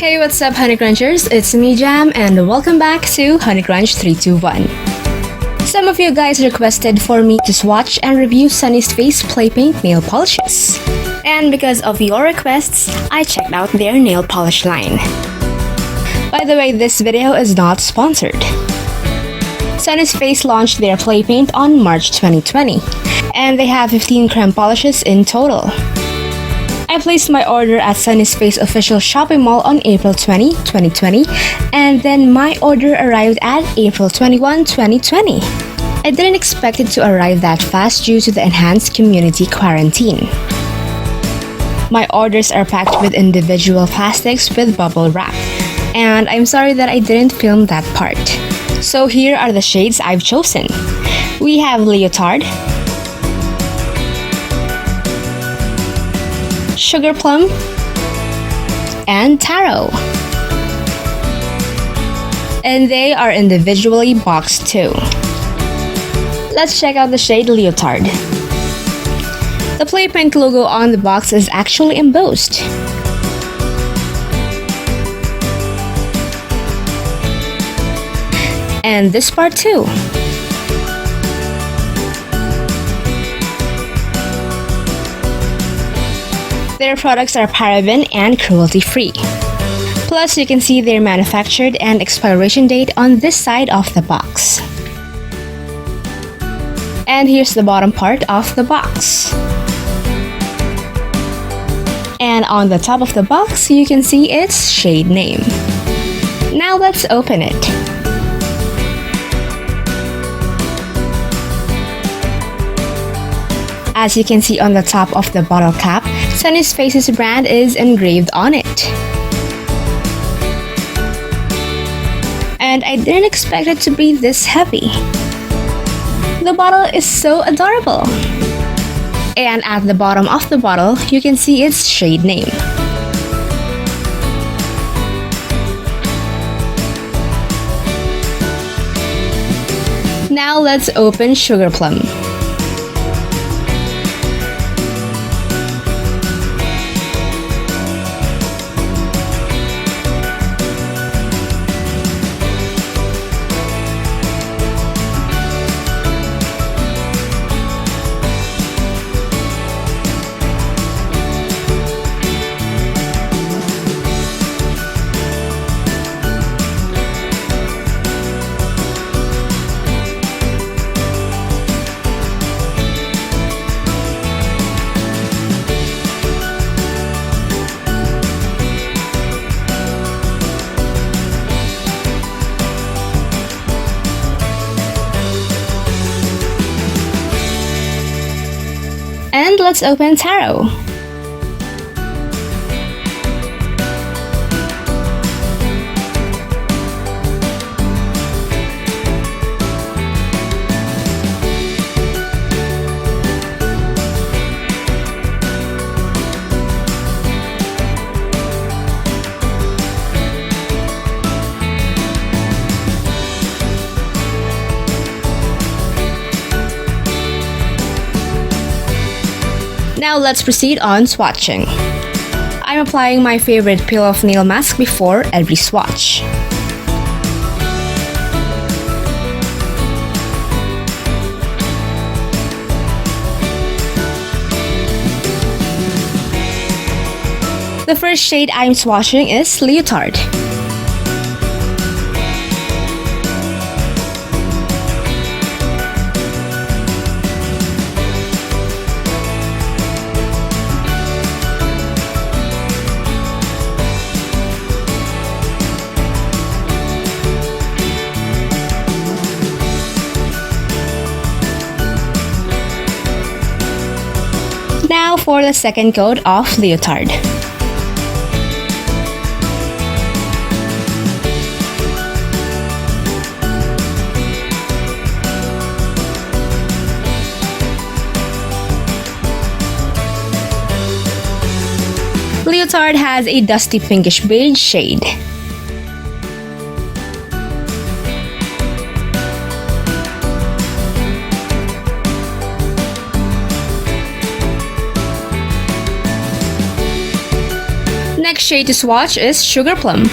Hey, what's up, honeycrunchers? It's me, Jham, and welcome back to honeycrunch321. Some of you guys requested for me to swatch and review Sunnies face play paint nail polishes. And because of your requests, I checked out their nail polish line. By the way, this video is not sponsored. Sunnies Face launched their play paint on March 2020, and they have 15 creme polishes in total. I placed my order at Sunnies Face official shopping mall on April 20, 2020, and then my order arrived at April 21, 2020. I didn't expect it to arrive that fast due to the enhanced community quarantine. My orders are packed with individual plastics with bubble wrap, and I'm sorry that I didn't film that part. So here are the shades I've chosen. We have Leotard, Sugar Plum, and Taro. And they are individually boxed too. Let's check out the shade Leotard. The play paint logo on the box is actually embossed. And this part too. Their products are paraben and cruelty-free. Plus, you can see their manufactured and expiration date on this side of the box. And here's the bottom part of the box. And on the top of the box, you can see its shade name. Now let's open it. As you can see on the top of the bottle cap, Sunnies Face's brand is engraved on it. And I didn't expect it to be this heavy. The bottle is so adorable. And at the bottom of the bottle, you can see its shade name. Now let's open Sugar Plum. And let's open Taro. Now let's proceed on swatching. I'm applying my favorite peel-off nail mask before every swatch. The first shade I'm swatching is Leotard. Now for the second coat of Leotard. Leotard has a dusty pinkish beige shade. next shade to swatch is Sugar Plum.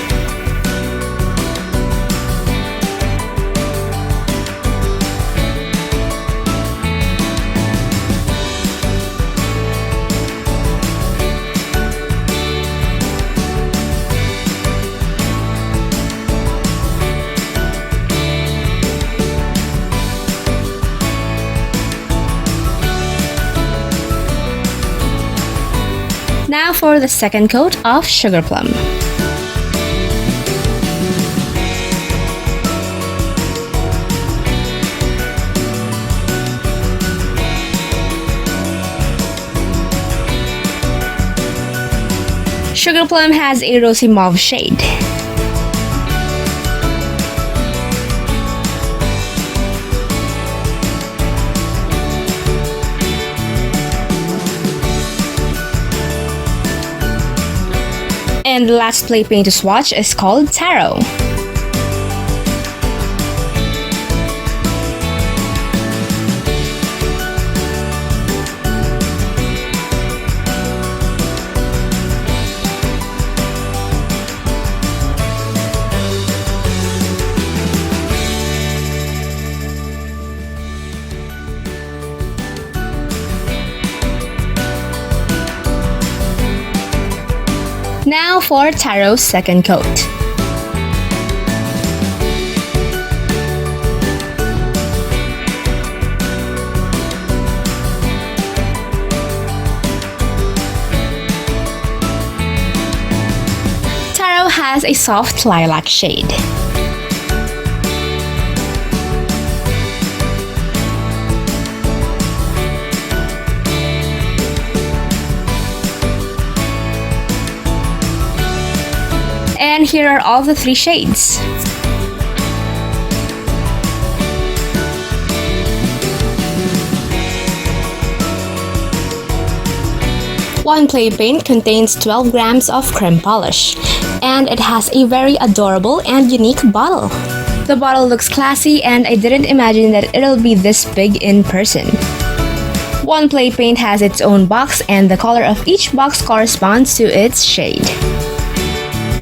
Now for the second coat of Sugar Plum. Sugar Plum has a rosy mauve shade. And the last play paint to swatch is called Taro. Now for Taro's second coat. Taro has a soft lilac shade. And here are all the three shades. One play paint contains 12 grams of creme polish, and it has a very adorable and unique bottle. The bottle looks classy, and I didn't imagine that it'll be this big in person. One play paint has its own box, and the color of each box corresponds to its shade.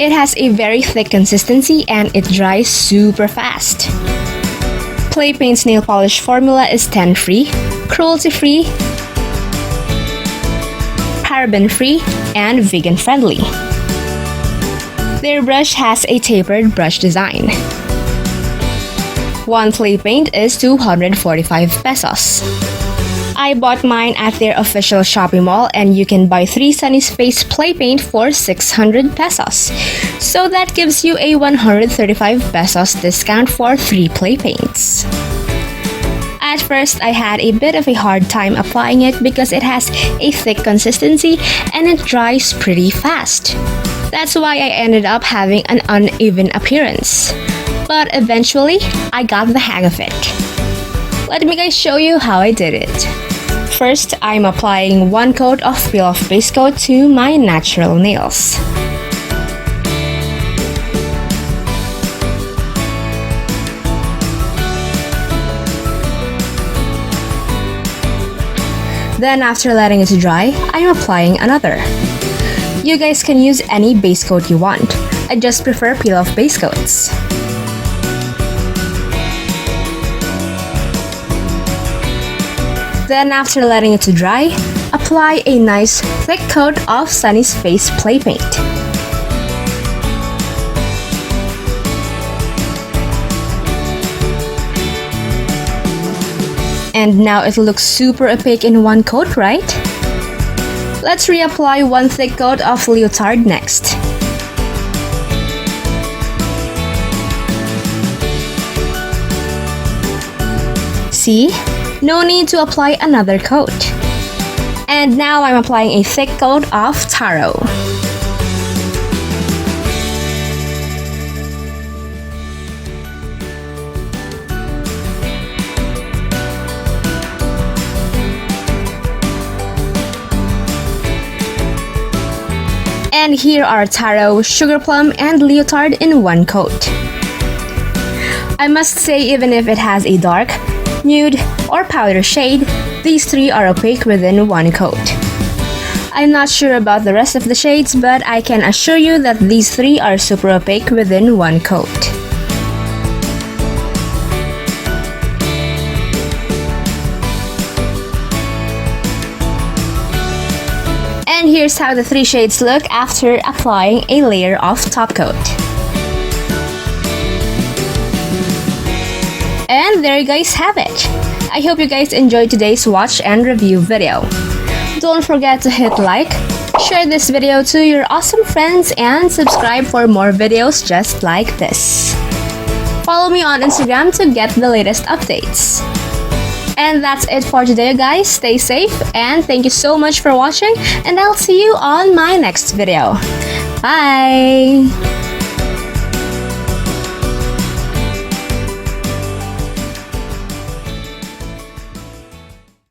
It has a very thick consistency and it dries super fast. Play Paint's nail polish formula is 10-free, cruelty-free, paraben-free, and vegan-friendly. Their brush has a tapered brush design. One Play Paint is 245 pesos. I bought mine at their official Shopee Mall, and you can buy 3 Sunnies Face Play Paint for 600 pesos. So that gives you a 135 pesos discount for 3 play paints. At first, I had a bit of a hard time applying it because it has a thick consistency and it dries pretty fast. That's why I ended up having an uneven appearance. But eventually, I got the hang of it. Let me guys show you how I did it. First, I'm applying 1 coat of peel-off base coat to my natural nails. Then after letting it dry, I'm applying another. You guys can use any base coat you want. I just prefer peel-off base coats. Then after letting it dry, apply a nice thick coat of Sunnies Face Play Paint. And now it looks super opaque in 1 coat, right? Let's reapply 1 thick coat of Leotard next. See? No need to apply another coat. And now I'm applying a thick coat of Taro. And here are Taro, Sugar Plum, and Leotard in 1 coat. I must say, even if it has a dark, nude, or powder shade, these 3 are opaque within 1 coat. I'm not sure about the rest of the shades, but I can assure you that these three are super opaque within one coat. And here's how the three shades look after applying a layer of top coat. And there you guys have it. I hope you guys enjoyed today's swatch and review video. Don't forget to hit like, share this video to your awesome friends, and subscribe for more videos just like this. Follow me on Instagram to get the latest updates. And that's it for today, guys. Stay safe and thank you so much for watching, and I'll see you on my next video. Bye!